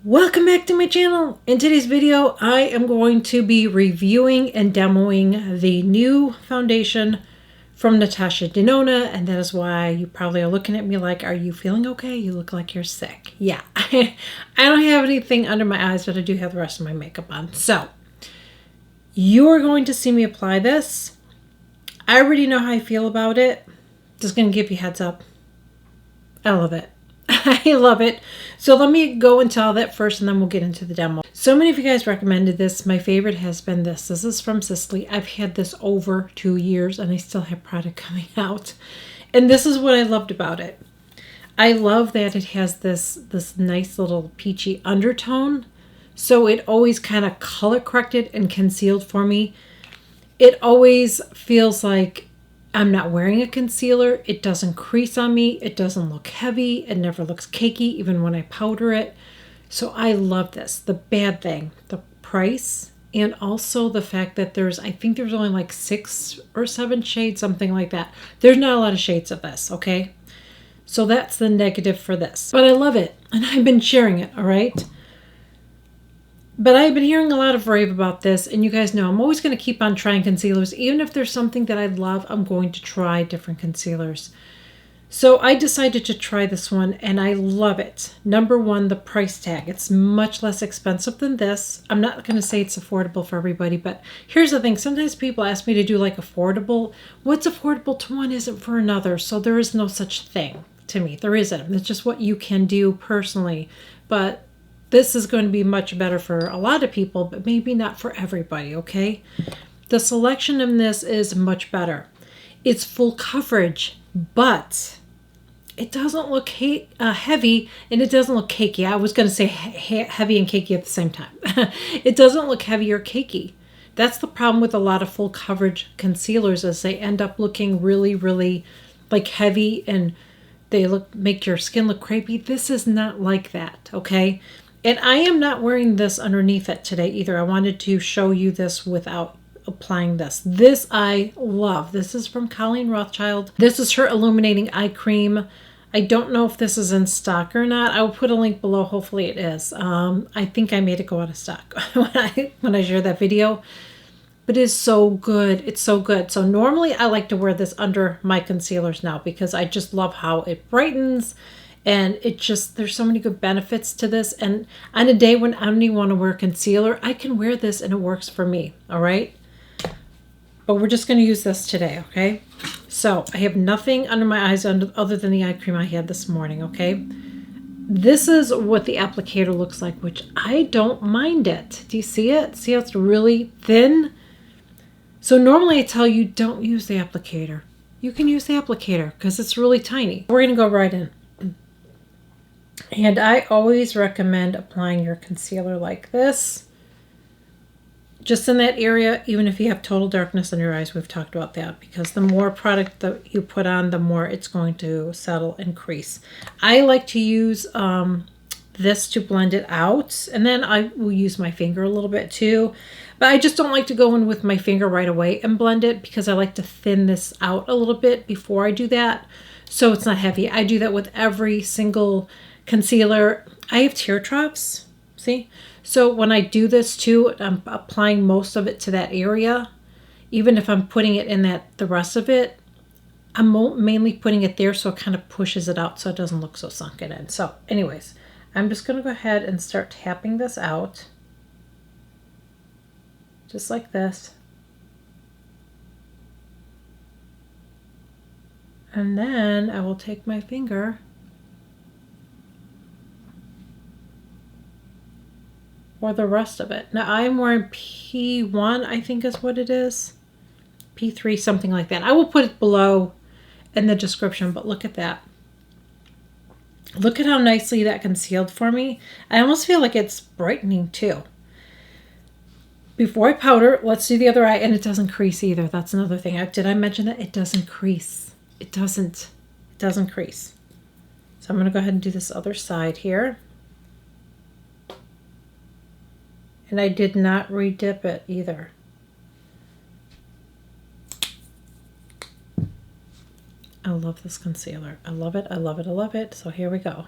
Welcome back to my channel. In today's video, I am going to be reviewing and demoing the new foundation from Natasha Denona, and that is why you probably are looking at me like, are you feeling okay? You look like you're sick. Yeah, I don't have anything under my eyes, but I do have the rest of my makeup on. So, you're going to see me apply this. I already know how I feel about it. Just going to give you a heads up. I love it. I love it. So let me go and tell that first, and then we'll get into the demo. So many of you guys recommended this. My favorite has been this. This is from Sisley. I've had this over 2 years, and I still have product coming out. And this is what I loved about it. I love that it has this nice little peachy undertone. So it always kind of color corrected and concealed for me. It always feels like I'm not wearing a concealer. It doesn't crease on me. It doesn't look heavy. It never looks cakey, even when I powder it. So I love this. The bad thing, the price, and also the fact that I think there's only like 6 or 7 shades, something like that. There's not a lot of shades of this, okay? So that's the negative for this. But I love it, and I've been sharing it, all right? But I've been hearing a lot of rave about this, and you guys know I'm always going to keep on trying concealers. Even if there's something that I love, I'm going to try different concealers. So I decided to try this one, and I love it. Number one, the price tag. It's much less expensive than this. I'm not going to say it's affordable for everybody, but here's the thing. Sometimes people ask me to do like affordable. What's affordable to one isn't for another, so there is no such thing to me. There isn't. It's just what you can do personally, but this is going to be much better for a lot of people, but maybe not for everybody, okay? The selection in this is much better. It's full coverage, but it doesn't look heavy, and it doesn't look cakey. I was going to say heavy and cakey at the same time. It doesn't look heavy or cakey. That's the problem with a lot of full coverage concealers, is they end up looking really, really like heavy, and they make your skin look crepey. This is not like that, okay? And I am not wearing this underneath it today either. I wanted to show you this without applying this. This I love. This is from Colleen Rothschild. This is her illuminating eye cream. I don't know if this is in stock or not. I will put a link below. Hopefully it is. I think I made it go out of stock when I shared that video. But it is so good. It's so good. So normally I like to wear this under my concealers now because I just love how it brightens. And there's so many good benefits to this. And on a day when I don't even want to wear concealer, I can wear this and it works for me, all right? But we're just going to use this today, okay? So I have nothing under my eyes other than the eye cream I had this morning, okay? This is what the applicator looks like, which I don't mind it. Do you see it? See how it's really thin? So normally I tell you don't use the applicator. You can use the applicator because it's really tiny. We're going to go right in. And I always recommend applying your concealer like this. Just in that area, even if you have total darkness in your eyes, we've talked about that. Because the more product that you put on, the more it's going to settle and crease. I like to use this to blend it out. And then I will use my finger a little bit too. But I just don't like to go in with my finger right away and blend it, because I like to thin this out a little bit before I do that, so it's not heavy. I do that with every single concealer. I have tear troughs, see? So when I do this too, I'm applying most of it to that area. Even if I'm putting it in the rest of it, I'm mainly putting it there so it kind of pushes it out so it doesn't look so sunken in. So anyways, I'm just going to go ahead and start tapping this out. Just like this. And then I will take my finger for the rest of it. Now I'm wearing P1, I think is what it is. P3, something like that. I will put it below in the description, but look at that. Look at how nicely that concealed for me. I almost feel like it's brightening too. Before I powder, let's do the other eye, and it doesn't crease either. That's another thing. Did I mention that? It doesn't crease. It doesn't crease. So I'm going to go ahead and do this other side here. And I did not re-dip it either. I love this concealer. I love it. I love it. I love it. So here we go.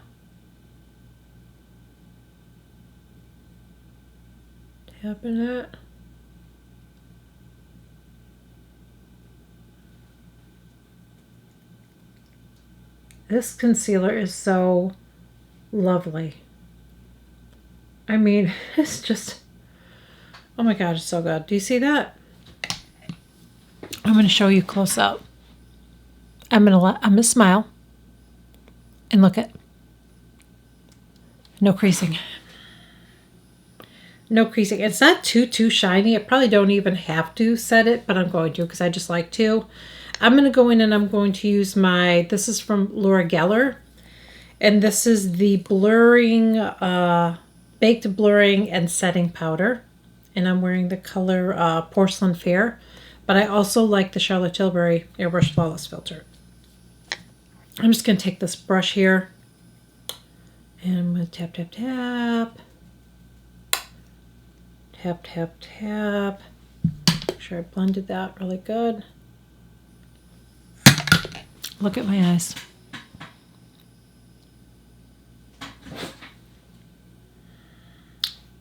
tapping it. This concealer is so lovely. I mean, it's just, oh my God, it's so good. Do you see that? I'm going to show you close up. I'm gonna smile and look at, no creasing. No creasing. It's not too shiny. I probably don't even have to set it, but I'm going to because I just like to. I'm going to go in and I'm going to use this is from Laura Geller. And this is the blurring, baked blurring and setting powder. And I'm wearing the color Porcelain Fair. But I also like the Charlotte Tilbury Airbrush Flawless filter. I'm just going to take this brush here. And I'm going to tap, tap, tap. Tap, tap, tap. Make sure I blended that really good. Look at my eyes.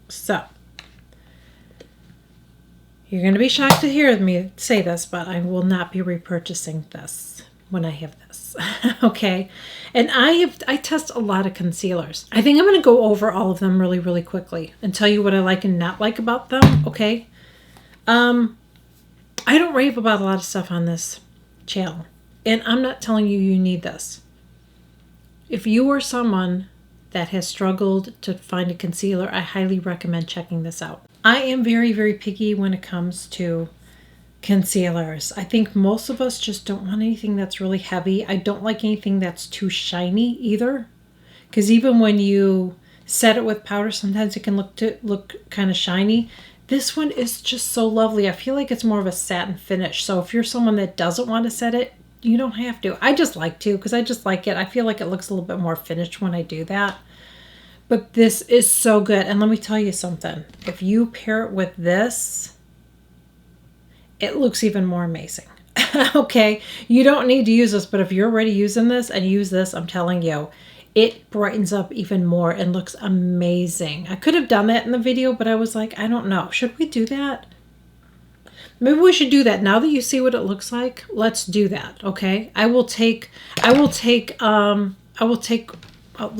So, you're going to be shocked to hear me say this, but I will not be repurchasing this when I have this. Okay? And I test a lot of concealers. I think I'm going to go over all of them really, really quickly and tell you what I like and not like about them. Okay? I don't rave about a lot of stuff on this channel. And I'm not telling you you need this. If you are someone that has struggled to find a concealer, I highly recommend checking this out. I am very, very picky when it comes to concealers. I think most of us just don't want anything that's really heavy. I don't like anything that's too shiny either. Because even when you set it with powder, sometimes it can look kind of shiny. This one is just so lovely. I feel like it's more of a satin finish. So if you're someone that doesn't want to set it, you don't have to. I just like to because I just like it. I feel like it looks a little bit more finished when I do that. But this is so good. And let me tell you something. If you pair it with this, it looks even more amazing. Okay? You don't need to use this, but if you're already using this and use this, I'm telling you, it brightens up even more and looks amazing. I could have done that in the video, but I was like, I don't know. Should we do that? Maybe we should do that. Now that you see what it looks like, let's do that, okay? Let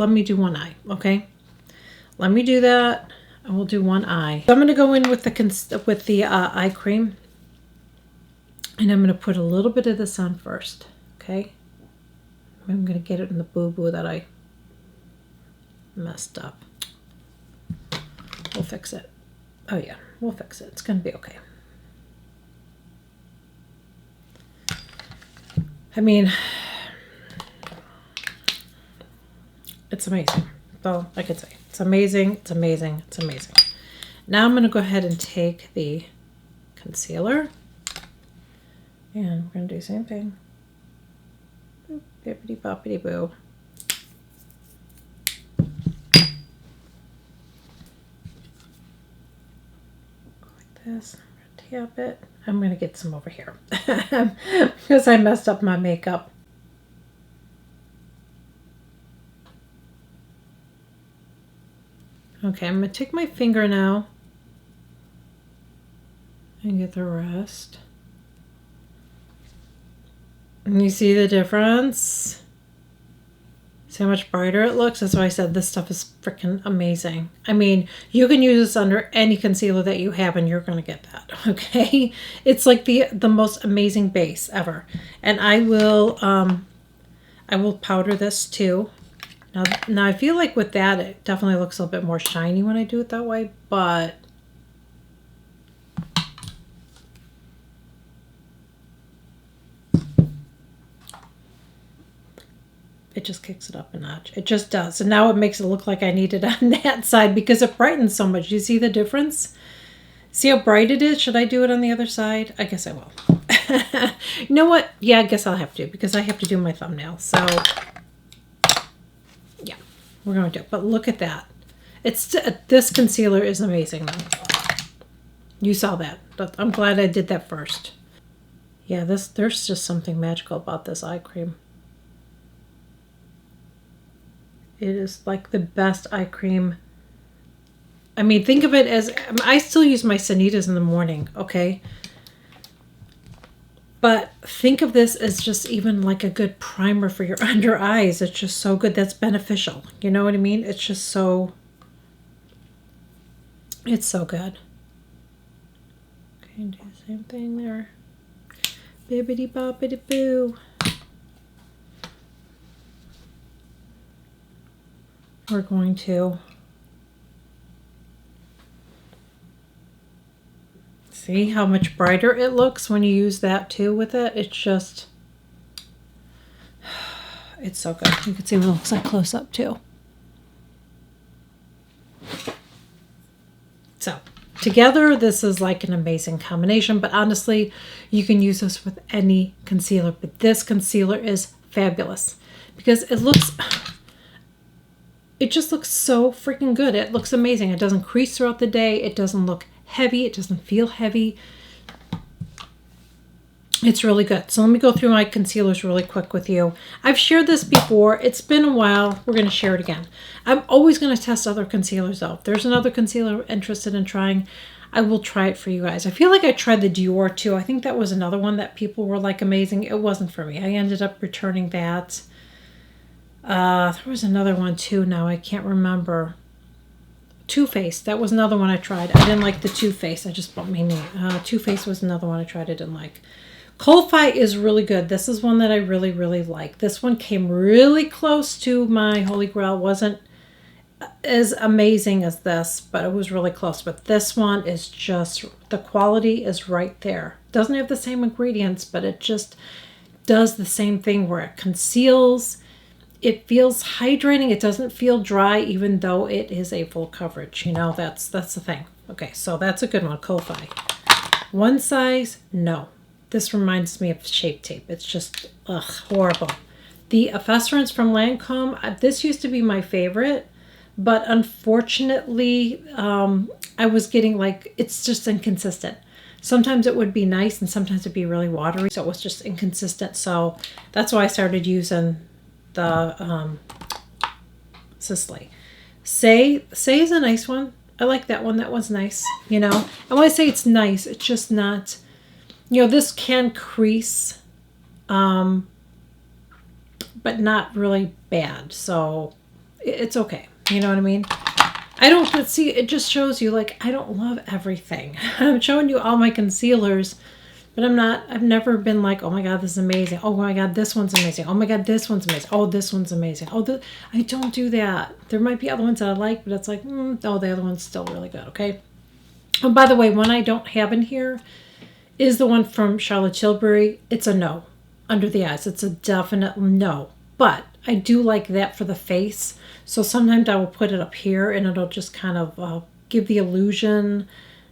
me do one eye, okay? Let me do that. I will do one eye. So I'm going to go in with the eye cream. And I'm going to put a little bit of this on first, okay? I'm going to get it in the boo-boo that I messed up. We'll fix it. Oh yeah, we'll fix it. It's going to be okay. I mean, it's amazing. That's all I could say. It's amazing. It's amazing. It's amazing. Now I'm going to go ahead and take the concealer. And we're going to do the same thing. Boop, bippity boppity boo. Like this. I'm going to tap it. I'm going to get some over here. Because I messed up my makeup. Okay, I'm going to take my finger now. And get the rest. And you see the difference? See how much brighter it looks? That's why I said this stuff is freaking amazing. I mean, you can use this under any concealer that you have and you're going to get that, okay? It's like the most amazing base ever. And I will powder this too. Now I feel like with that, it definitely looks a little bit more shiny when I do it that way, but it just kicks it up a notch. It just does. And now it makes it look like I need it on that side because it brightens so much. Do you see the difference? See how bright it is? Should I do it on the other side? I guess I will. You know what? Yeah, I guess I'll have to because I have to do my thumbnail. So, yeah, we're going to do it. But look at that. This concealer is amazing, though. You saw that. I'm glad I did that first. Yeah, there's just something magical about this eye cream. It is like the best eye cream I mean, think of it as, I still use my Sanitas in the morning, okay? But think of this as just even like a good primer for your under eyes. It's just so good. That's beneficial. You know what I mean? It's just so, it's so good. Okay, do the same thing there. Bibbidi bobbidi boo. We're going to see how much brighter it looks when you use that too with it. It's just, it's so good. You can see what it looks like close up too. So together, this is like an amazing combination, but honestly, you can use this with any concealer, but this concealer is fabulous because it looks, it just looks so freaking good. It looks amazing. It doesn't crease throughout the day. It doesn't look heavy. It doesn't feel heavy. It's really good. So let me go through my concealers really quick with you. I've shared this before. It's been a while. We're going to share it again. I'm always going to test other concealers out. If there's another concealer I'm interested in trying, I will try it for you guys. I feel like I tried the Dior too. I think that was another one that people were like amazing. It wasn't for me. I ended up returning that. There was another one too now. I can't remember. Too Faced. That was another one I tried. I didn't like the Too Faced. I just bought me Too Faced was another one I tried. I didn't like. Coldfy is really good. This is one that I really, really like. This one came really close to my Holy Grail. Wasn't as amazing as this, but it was really close. But this one is just, the quality is right there. Doesn't have the same ingredients, but it just does the same thing where it conceals. It feels hydrating. It doesn't feel dry, even though it is a full coverage. You know, that's the thing. Okay, so that's a good one, Coldfy. One size, no. This reminds me of Shape Tape. It's just, ugh, horrible. The Effacements from Lancome, this used to be my favorite, but unfortunately, I was getting like, it's just inconsistent. Sometimes it would be nice and sometimes it'd be really watery, so it was just inconsistent. So that's why I started using the Sisley. Say is a nice one. I like that one. That one's nice, you know. And when I say it's nice, it's just not, you know, this can crease, but not really bad. So it's okay. You know what I mean? I don't, but see, it just shows you, like, I don't love everything. I'm showing you all my concealers, but I've never been like, oh my God, this is amazing. Oh my God, this one's amazing. Oh my God, this one's amazing. Oh, this one's amazing. Oh, I don't do that. There might be other ones that I like, but it's like, oh, the other one's still really good, okay? And by the way, one I don't have in here is the one from Charlotte Tilbury. It's a no. Under the eyes. It's a definite no. But I do like that for the face. So sometimes I will put it up here and it'll just kind of give the illusion,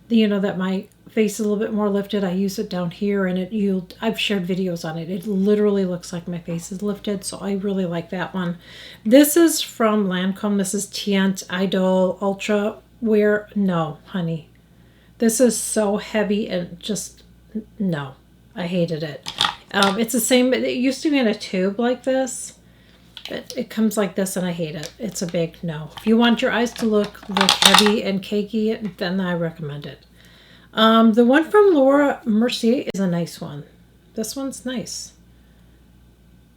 you know, that my face is a little bit more lifted. I use it down here and I've shared videos on it. It literally looks like my face is lifted. So I really like that one. This is from Lancome. This is Tient Idol Ultra Wear. No, honey. This is so heavy and just, no. I hated it. It's the same. It used to be in a tube like this. It comes like this and I hate it. It's a big no. If you want your eyes to look heavy and cakey, then I recommend it. The one from Laura Mercier is a nice one. This one's nice.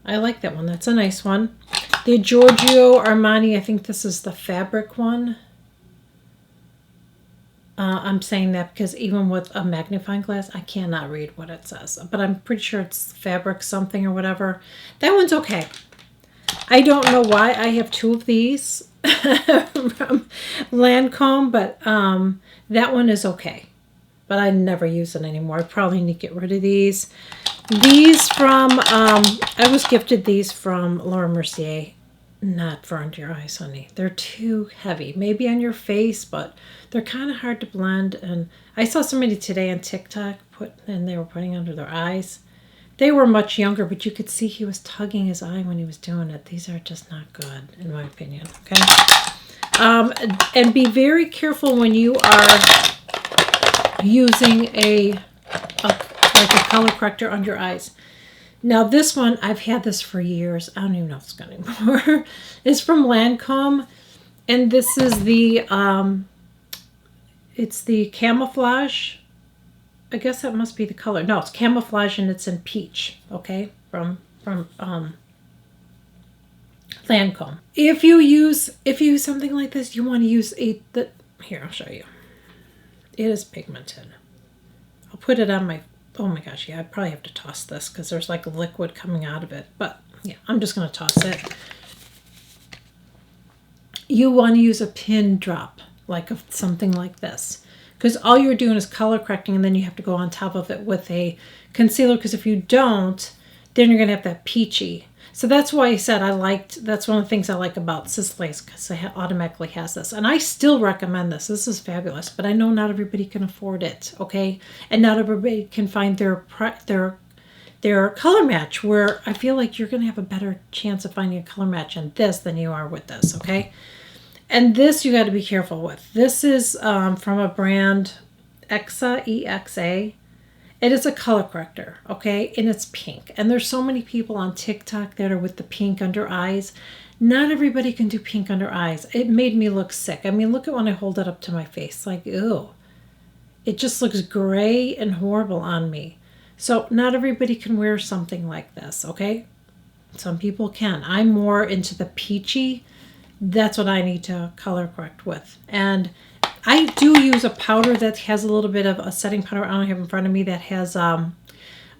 I like that one. That's a nice one. The Giorgio Armani, I think this is the fabric one. I'm saying that because even with a magnifying glass, I cannot read what it says. But I'm pretty sure it's fabric something or whatever. That one's okay. I don't know why I have two of these from Lancome, but that one is okay. But I never use it anymore. I probably need to get rid of these. These from, I was gifted these from Laura Mercier. Not for under your eyes, honey. They're too heavy. Maybe on your face, but they're kind of hard to blend. And I saw somebody today on TikTok they were putting under their eyes. They were much younger, but you could see he was tugging his eye when he was doing it. These are just not good, in my opinion. Okay. And be very careful when you are using like a color corrector under your eyes. Now this one, I've had this for years. I don't even know if it's good anymore. It's from Lancome. And this is the It's the Camouflage. I guess that must be the color. No, it's Camouflage and it's in peach. Okay, from Lancome. If you use something like this, you want to use here, I'll show you. It is pigmented. I'll put it on my, oh my gosh, yeah, I probably have to toss this because there's like liquid coming out of it. But yeah, I'm just going to toss it. You want to use a pin drop, like something like this. Because all you're doing is color correcting, and then you have to go on top of it with a concealer, because if you don't, then you're going to have that peachy. So that's why I said that's one of the things I like about Sisley's, because it automatically has this. And I still recommend this. This is fabulous, but I know not everybody can afford it, okay? And not everybody can find their color match, where I feel like you're going to have a better chance of finding a color match in this than you are with this, okay? And this you got to be careful with. This is from a brand, Exa, E-X-A. It is a color corrector, okay? And it's pink. And there's so many people on TikTok that are with the pink under eyes. Not everybody can do pink under eyes. It made me look sick. I mean, look at when I hold it up to my face. Like, ew. It just looks gray and horrible on me. So not everybody can wear something like this, okay? Some people can. I'm more into the peachy. That's what I need to color correct with. And I do use a powder that has a little bit of a setting powder I don't have in front of me that has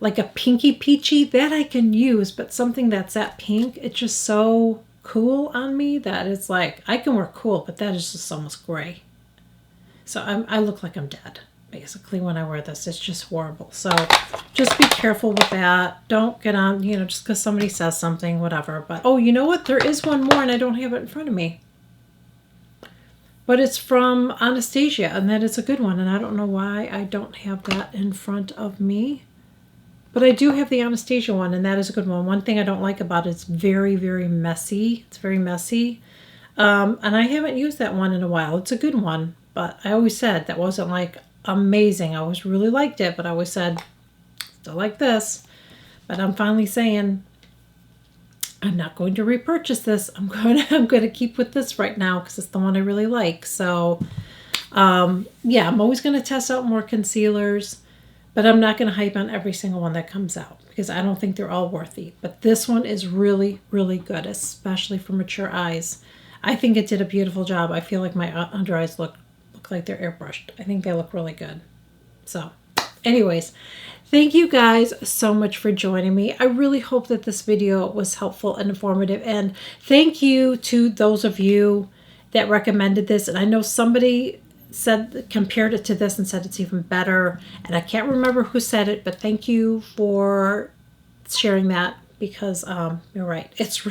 like a pinky peachy. That I can use, but something that's that pink, it's just so cool on me that it's like, I can wear cool, but that is just almost gray. So I look like I'm dead, basically, when I wear this. It's just horrible. So just be careful with that. Don't get on, just because somebody says something, whatever. But, oh, you know what? There is one more, and I don't have it in front of me. But it's from Anastasia, and that is a good one. And I don't know why I don't have that in front of me. But I do have the Anastasia one, and that is a good one. One thing I don't like about it, it's very, very messy. It's very messy. And I haven't used that one in a while. It's a good one, but I always said that wasn't like amazing. I always really liked it, but I always said, still like this. But I'm finally saying, I'm not going to repurchase this. I'm going to keep with this right now because it's the one I really like. So, yeah, I'm always going to test out more concealers, but I'm not going to hype on every single one that comes out because I don't think they're all worthy. But this one is really, really good, especially for mature eyes. I think it did a beautiful job. I feel like my under eyes look like they're airbrushed. I think they look really good. So, anyways, thank you guys so much for joining me. I really hope that this video was helpful and informative. And thank you to those of you that recommended this. And I know somebody compared it to this and said it's even better. And I can't remember who said it, but thank you for sharing that because you're right. It's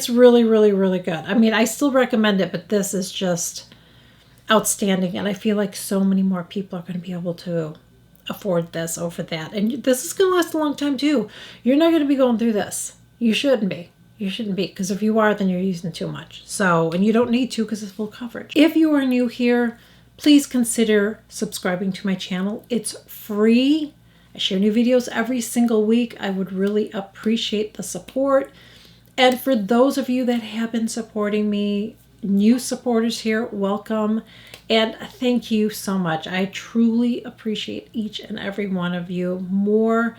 really, really, really good. I mean, I still recommend it, but this is just outstanding. And I feel like so many more people are going to be able to afford this over that. And this is going to last a long time too. You're not going to be going through this. You shouldn't be. You shouldn't be, because if you are, then you're using too much. So, and you don't need to because it's full coverage. If you are new here, please consider subscribing to my channel. It's free. I share new videos every single week. I would really appreciate the support. And for those of you that have been supporting me, new supporters here, welcome. And thank you so much. I truly appreciate each and every one of you more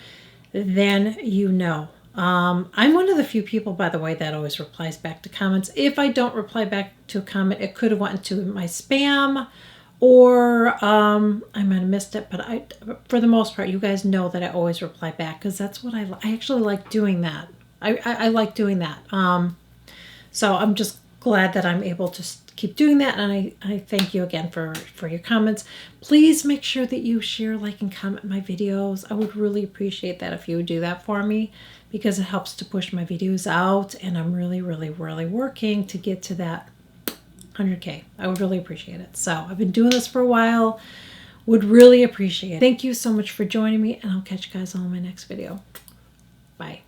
than you know. I'm one of the few people, by the way, that always replies back to comments. If I don't reply back to a comment, it could have went into my spam or I might have missed it. But for the most part, you guys know that I always reply back because that's what I actually like doing that. I like doing that. So I'm just glad that I'm able to keep doing that, and I thank you again for your comments. Please make sure that you share, like, and comment my videos. I would really appreciate that if you would do that for me because it helps to push my videos out, and I'm really, really, really working to get to that 100K. I would really appreciate it. So I've been doing this for a while. Would really appreciate it. Thank you so much for joining me, and I'll catch you guys on my next video. Bye.